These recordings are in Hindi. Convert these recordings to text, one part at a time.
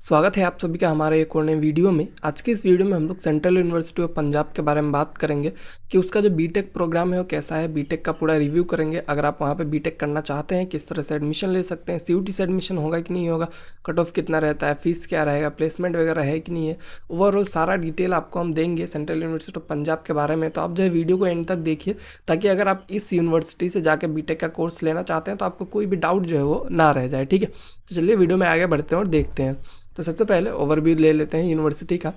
स्वागत है आप सभी का हमारे एक और नए वीडियो में। आज के इस वीडियो में हम लोग सेंट्रल यूनिवर्सिटी ऑफ पंजाब के बारे में बात करेंगे कि उसका जो बीटेक प्रोग्राम है वो कैसा है। बीटेक का पूरा रिव्यू करेंगे। अगर आप वहाँ पे बीटेक करना चाहते हैं किस तरह से एडमिशन ले सकते हैं, सीयूटी से एडमिशन होगा कि नहीं होगा, कट ऑफ कितना रहता है, फीस क्या रहेगा, प्लेसमेंट वगैरह है कि नहीं है, ओवरऑल सारा डिटेल आपको हम देंगे सेंट्रल यूनिवर्सिटी ऑफ पंजाब के बारे में। तो आप जो है वीडियो को एंड तक देखिए ताकि अगर आप इस यूनिवर्सिटी से जाकर बीटेक का कोर्स लेना चाहते हैं तो आपको कोई भी डाउट जो है वो ना रह जाए। ठीक है, तो चलिए वीडियो में आगे बढ़ते हैं और देखते हैं। तो सबसे पहले ओवरव्यू ले लेते हैं यूनिवर्सिटी का।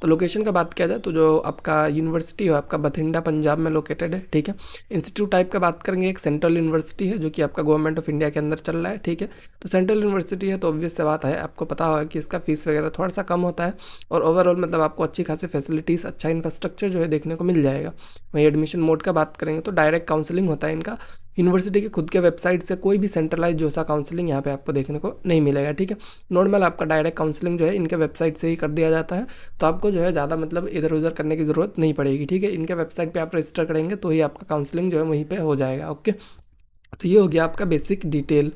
तो लोकेशन का बात किया जाए तो जो आपका यूनिवर्सिटी है आपका बठिंडा पंजाब में लोकेटेड है। ठीक है, इंस्टीट्यूट टाइप का बात करेंगे, एक सेंट्रल यूनिवर्सिटी है जो कि आपका गवर्नमेंट ऑफ इंडिया के अंदर चल रहा है। ठीक है, तो सेंट्रल यूनिवर्सिटी है तो ऑब्वियस से बात है, आपको पता होगा कि इसका फीस वगैरह थोड़ा सा कम होता है और ओवरऑल मतलब आपको अच्छी खासी फैसिलिटीज़, अच्छा इंफ्रास्ट्रक्चर जो है देखने को मिल जाएगा। वहीं एडमिशन मोड का बात करेंगे तो डायरेक्ट काउंसलिंग होता है इनका। यूनिवर्सिटी के खुद के वेबसाइट से कोई भी सेंट्रलाइज जो सा काउंसलिंग यहाँ पे आपको देखने को नहीं मिलेगा। ठीक है, नॉर्मल आपका डायरेक्ट काउंसलिंग जो है इनके वेबसाइट से ही कर दिया जाता है, तो आपको जो है ज़्यादा मतलब इधर उधर करने की ज़रूरत नहीं पड़ेगी। ठीक है, इनके वेबसाइट पे आप रजिस्टर करेंगे तो ही आपका काउंसलिंग जो है वहीं पे हो जाएगा। ओके, तो ये हो गया आपका बेसिक डिटेल।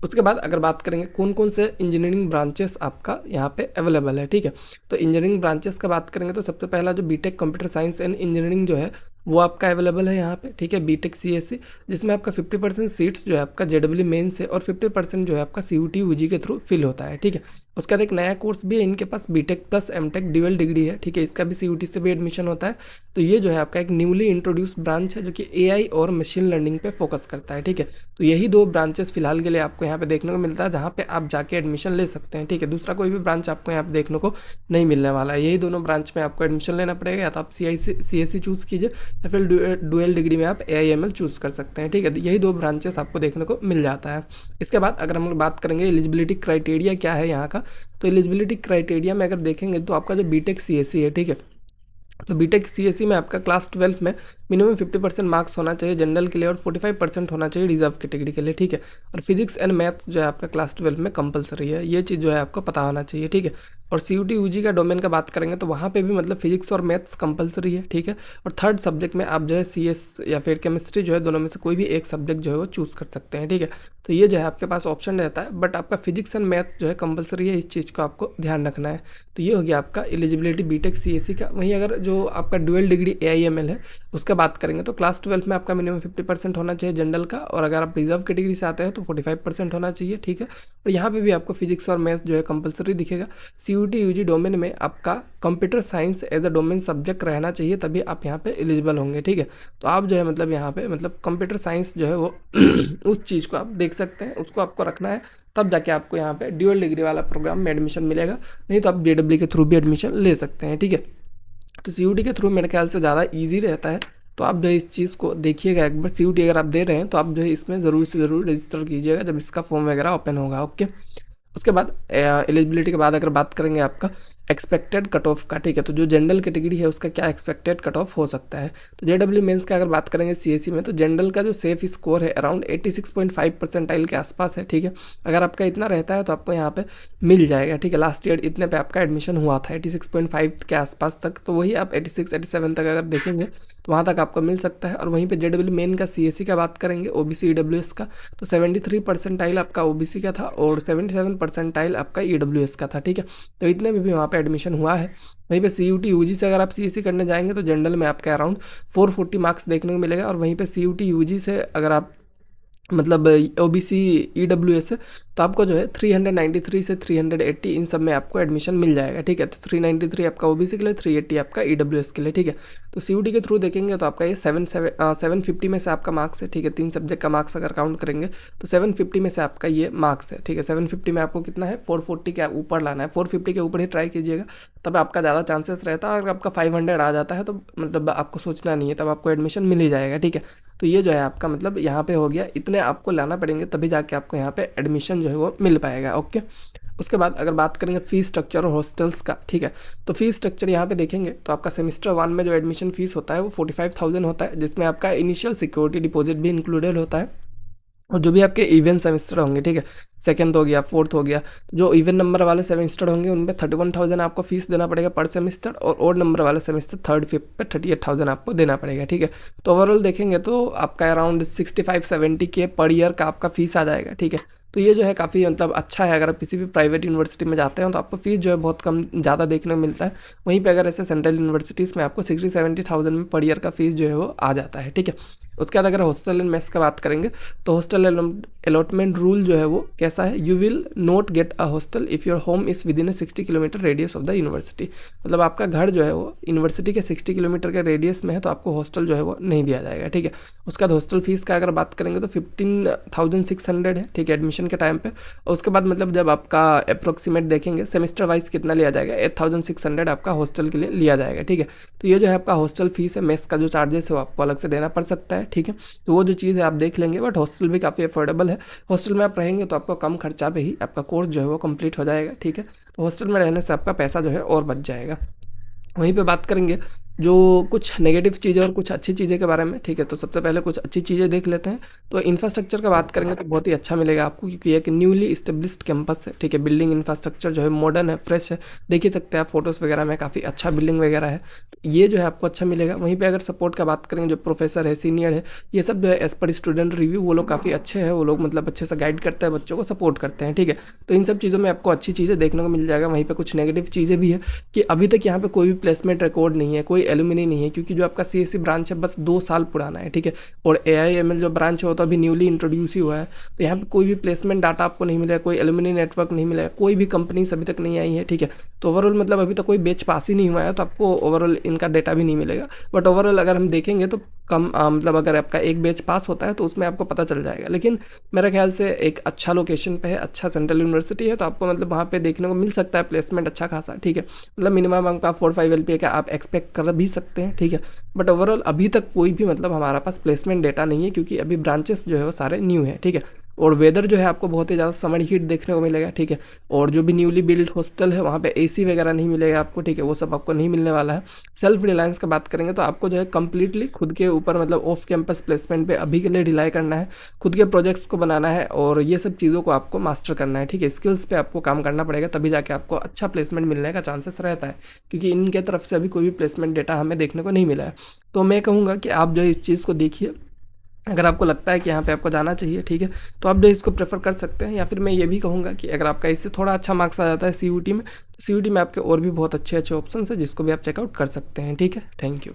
उसके बाद अगर बात करेंगे कौन कौन से इंजीनियरिंग ब्रांचेस आपका यहाँ पे अवेलेबल है। ठीक है, तो इंजीनियरिंग ब्रांचेस का बात करेंगे तो सबसे पहला जो BTech computer science and engineering जो है वो आपका अवेलेबल है यहाँ पे। ठीक है, बीटेक सीएससी, जिसमें आपका 50% सीट्स जो है आपका जेडब्ल्यू मेन से और 50% जो है आपका सीयूटी यूजी के थ्रू फिल होता है। ठीक है, उसके बाद एक नया कोर्स भी है इनके पास, BTech plus MTech dual degree है। ठीक है, इसका भी सीयूटी से भी एडमिशन होता है। तो ये जो है आपका एक न्यूली इंट्रोड्यूस ब्रांच है जो कि एआई और मशीन लर्निंग पे फोकस करता है। ठीक है, तो यही दो ब्रांचेस फिलहाल के लिए आपको यहाँ पे देखने को मिलता है जहाँ पे आप जाके एडमिशन ले सकते हैं। ठीक है, दूसरा कोई भी ब्रांच आपको यहाँ पे देखने को नहीं मिलने वाला है। यही दोनों ब्रांच में आपको एडमिशन लेना पड़ेगा, या तो आप सीएससी चूज़ कीजिए या फिर डुअल डिग्री में आप एआईएमएल चूज़ कर सकते हैं। ठीक है, यही दो ब्रांचेस आपको देखने को मिल जाता है। इसके बाद अगर हम लोग बात करेंगे एलिजिबिलिटी क्राइटेरिया क्या है यहाँ का, तो एलिजिबिलिटी क्राइटेरिया में अगर देखेंगे तो आपका जो बीटेक सीएससी है, ठीक है, तो बीटेक सीएससी में आपका क्लास 12 में मिनिमम 50% मार्क्स होना चाहिए जनरल के लिए और 45% होना चाहिए रिजर्व कैटेगरी के लिए। ठीक है, और फिजिक्स एंड मैथ्स जो है आपका क्लास 12 में कंपलसरी है, ये चीज़ जो है आपको पता होना चाहिए। ठीक है, और सीयूटी यूजी का डोमेन का बात करेंगे तो वहाँ पे भी मतलब फिजिक्स और मैथ्स कंपलसरी है। ठीक है, और थर्ड सब्जेक्ट में आप जो है सीएस या फिर केमिस्ट्री जो है दोनों में से कोई भी एक सब्जेक्ट जो है वो चूज़ कर सकते हैं। ठीक है, तो ये जो है आपके पास ऑप्शन रहता है, बट आपका फिजिक्स एंड मैथ्स जो है कंपलसरी है, इस चीज़ को आपको ध्यान रखना है। तो ये हो गया आपका एलिजिबिलिटी बीटेक सीएससी का। वहीं अगर जो आपका डुअल डिग्री एआईएमएल है उसका बात करेंगे तो क्लास 12 में आपका मिनिमम 50% होना चाहिए जनरल का, और अगर आप रिजर्व कैटेगरी से आते हैं तो 45% होना चाहिए। ठीक है, और यहाँ पे भी आपको फिजिक्स और मैथ्स जो है कंपलसरी दिखेगा। सीयूटी यूजी डोमेन में आपका computer science as a domain subject रहना चाहिए, तभी आप यहाँ पे एलिजिबल होंगे। ठीक है, तो आप जो है मतलब यहाँ पे मतलब कंप्यूटर साइंस जो है वो उस चीज़ को आप देख सकते हैं, उसको आपको रखना है, तब जाके आपको यहाँ पे ड्यूअल डिग्री वाला प्रोग्राम में एडमिशन मिलेगा। नहीं तो आप जेडब्ल्यू के थ्रू भी एडमिशन ले सकते हैं। ठीक है, तो सीयूटी के थ्रू मेरे ख्याल से ज़्यादा इजी रहता है, तो आप जो है इस चीज़ को देखिएगा एक बार। सीयूटी अगर आप दे रहे हैं तो आप जो है इसमें ज़रूर से ज़रूर रजिस्टर कीजिएगा जब इसका फॉर्म वगैरह ओपन होगा। ओके, उसके बाद एलिजिबिलिटी के बाद अगर बात करेंगे आपका एक्सपेक्टेड कट ऑफ का। ठीक है, तो जो जनरल कैटेगरी है उसका क्या एक्सपेक्टेड कट ऑफ हो सकता है। तो जेडब्ल्यू मेंस का अगर बात करेंगे सीएससी में तो जनरल का जो सेफ स्कोर है अराउंड 86.5 परसेंटाइल के आसपास है। ठीक है, अगर आपका इतना रहता है तो आपको यहाँ पे मिल जाएगा। ठीक है, लास्ट ईयर इतने पे आपका एडमिशन हुआ था 86.5 के आसपास तक, तो वही आप 86-87 तक अगर देखेंगे तो वहाँ तक आपको मिल सकता है। और वहीं पे जेडब्ल्यू मेन का सीएससी का बात करेंगे ओबीसी ईडब्ल्यूएस का, तो 73 परसेंटाइल आपका ओबीसी का था और 77 परसेंटाइल आपका ईडब्ल्यूएस का था। ठीक है, तो इतने में भी वहाँ पे एडमिशन हुआ है। वहीं पे सीयूटी यूजी से अगर आप सीएससी करने जाएंगे तो जनरल में आपका अराउंड 440 मार्क्स देखने को मिलेगा, और वहीं पे सीयूटी यूजी से अगर आप मतलब ओबीसी ईडब्ल्यूएस है तो आपको जो है 393 से 380 इन सब में आपको एडमिशन मिल जाएगा। ठीक है, तो 393 आपका ओबीसी के लिए, 380 आपका ईडब्ल्यूएस के लिए। ठीक है, तो सीयूटी के थ्रू देखेंगे तो आपका ये 750 में से आपका मार्क्स है। ठीक है, 3 सब्जेक्ट का मार्क्स अगर काउंट करेंगे तो 750 में से आपका ये मार्क्स है। ठीक है, 750 में आपको कितना है 440 के ऊपर लाना है, 450 के ऊपर ही ट्राई कीजिएगा, तब आपका ज़्यादा चांसेस रहता है। अगर आपका 500 आ जाता है तो मतलब आपको सोचना नहीं है, तब आपको एडमिशन मिल ही जाएगा। ठीक है, तो ये जो है आपका मतलब यहाँ पे हो गया, इतने आपको लाना पड़ेंगे तभी जाके आपको यहाँ पे एडमिशन जो है वो मिल पाएगा। ओके, उसके बाद अगर बात करेंगे फ़ीस स्ट्रक्चर और हॉस्टल्स का। ठीक है, तो फीस स्ट्रक्चर यहाँ पे देखेंगे तो आपका सेमेस्टर 1 में जो एडमिशन फ़ीस होता है वो 45,000 होता है, जिसमें आपका इनिशियल सिक्योरिटी डिपॉजिट भी इंक्लूडेड होता है, और जो भी आपके इवन सेमेस्टर होंगे। ठीक है, सेकंड हो गया, फोर्थ हो गया, जो इवन नंबर वाले सेमेस्टर होंगे उनमें 31,000 आपको फीस देना पड़ेगा पर सेमेस्टर, और ओड नंबर वाले सेमेस्टर थर्ड फिफ्थ पे 38,000 आपको देना पड़ेगा। ठीक है, तो ओवरऑल देखेंगे तो आपका अराउंड 65-70 के पर ईयर का आपका फीस आ जाएगा। ठीक है, तो ये जो है काफ़ी मतलब अच्छा है। अगर आप किसी भी प्राइवेट यूनिवर्सिटी में जाते हैं तो आपको फीस जो है बहुत कम ज़्यादा देखने को मिलता है। वहीं पे अगर ऐसे सेंट्रल यूनिवर्सिटीज़ में आपको 60-70,000 में पर ईयर का फीस जो है वो आ जाता है, ठीक है। उसके बाद अगर हॉस्टल एंड मेस का बात करेंगे तो हॉस्टल अलॉटमेंट रूल जो है वो कैसा है, you will not get a hostel if your home is with in A 60 kilometre radius of the university. मतलब आपका घर जो है वो यूनिवर्सिटी के 60 किलोमीटर के रेडियस में है तो आपको हॉस्टल जो है वो नहीं दिया जाएगा, ठीक है। उसके बाद हॉस्टल फीस का अगर बात करेंगे तो 15,600 है, ठीक है, एडमिशन के टाइम पे। और उसके बाद मतलब जब आपका अप्रोक्सीमेट देखेंगे सेमेस्टर वाइज कितना लिया जाएगा, 8,600 आपका हॉस्टल के लिए लिया जाएगा, ठीक है। तो ये जो है आपका हॉस्टल फीस है। मेस का जो चार्जेस है वो आपको अलग से देना पड़ सकता है, ठीक है। तो वो जो चीज़ है आप देख लेंगे, बट हॉस्टल भी काफ़ी अफोर्डेबल है। हॉस्टल में आप रहेंगे तो आपको कम खर्चा पे ही आपका कोर्स जो है वो कंप्लीट हो जाएगा, ठीक है। तो हॉस्टल में रहने से आपका पैसा जो है और बच जाएगा। वहीं पे बात करेंगे जो कुछ नेगेटिव चीज़ें और कुछ अच्छी चीज़ें के बारे में, ठीक है। तो सबसे पहले कुछ अच्छी चीज़ें देख लेते हैं। तो इंफ्रास्ट्रक्चर का बात करेंगे तो बहुत ही अच्छा मिलेगा आपको, क्योंकि एक न्यूली इस्टेब्लिश्ड कैंपस है, ठीक है। बिल्डिंग इंफ्रास्ट्रक्चर जो है मॉडर्न है, फ्रेश है, देख ही सकते हैं आप फोटोज़ वगैरह में, काफ़ी अच्छा बिल्डिंग वगैरह है। तो ये जो है आपको अच्छा मिलेगा। वहीं पर अगर सपोर्ट का बात करेंगे, जो प्रोफेसर है, सीनियर है, ये सब जो है एज़ पर स्टूडेंट रिव्यू वो लोग काफ़ी अच्छे हैं। वो लोग मतलब अच्छे से गाइड करते हैं, बच्चों को सपोर्ट करते हैं, ठीक है। तो इन सब चीज़ों में आपको अच्छी चीज़ें देखने को मिल जाएगा। वहीं पर कुछ नेगेटिव चीज़ें भी है कि अभी तक यहाँ पे कोई भी प्लेसमेंट रिकॉर्ड नहीं है, कोई एलुमनी नहीं है, क्योंकि जो आपका सीएससी ब्रांच है बस 2 साल पुराना है, ठीक है। और एआईएमएल जो ब्रांच है वो तो अभी न्यूली इंट्रोड्यूस ही हुआ है। तो यहाँ पे कोई भी प्लेसमेंट डाटा आपको नहीं मिलेगा, कोई एलुमनी नेटवर्क नहीं मिलेगा, कोई भी कंपनी अभी तक नहीं आई है, ठीक है। तो ओवरऑल मतलब अभी तक कोई बैच पास ही नहीं हुआ है, तो आपको ओवरऑल इनका डेटा भी नहीं मिलेगा। बट ओवरऑल अगर हम देखेंगे तो कम मतलब अगर आपका एक बैच पास होता है तो उसमें आपको पता चल जाएगा। लेकिन मेरे ख्याल से एक अच्छा लोकेशन पे है, अच्छा सेंट्रल यूनिवर्सिटी है, तो आपको मतलब वहाँ पे देखने को मिल सकता है प्लेसमेंट अच्छा खासा, ठीक है। मतलब मिनिमम आपका 4-5 LPA का आप एक्सपेक्ट कर भी सकते हैं, ठीक है। बट ओवरऑल अभी तक कोई भी मतलब हमारा पास प्लेसमेंट डेटा नहीं है, क्योंकि अभी ब्रांचेस जो है वो सारे न्यू है, ठीक है। और वेदर जो है आपको बहुत ही ज़्यादा समर हीट देखने को मिलेगा, ठीक है। और जो भी न्यूली बिल्ड हॉस्टल है वहाँ पे एसी वगैरह नहीं मिलेगा आपको, ठीक है, वो सब आपको नहीं मिलने वाला है। सेल्फ रिलायंस का बात करेंगे तो आपको जो है कम्प्लीटली खुद के ऊपर मतलब ऑफ कैंपस प्लेसमेंट पे अभी के लिए रिलाई करना है, खुद के प्रोजेक्ट्स को बनाना है और ये सब चीज़ों को आपको मास्टर करना है, ठीक है। स्किल्स पे आपको काम करना पड़ेगा, तभी जाके आपको अच्छा प्लेसमेंट मिलने का चांसेस रहता है, क्योंकि इनके तरफ से अभी कोई भी प्लेसमेंट डेटा हमें देखने को नहीं मिला है। तो मैं कहूँगा कि आप जो है इस चीज़ को देखिए। अगर आपको लगता है कि यहाँ पे आपको जाना चाहिए, ठीक है, तो आप जो इसको प्रेफर कर सकते हैं। या फिर मैं ये भी कहूँगा कि अगर आपका इससे थोड़ा अच्छा मार्क्स आ जाता है सीयूटी में, तो सीयूटी में आपके और भी बहुत अच्छे अच्छे ऑप्शन है जिसको भी आप चेकआउट कर सकते हैं, ठीक है। Thank you.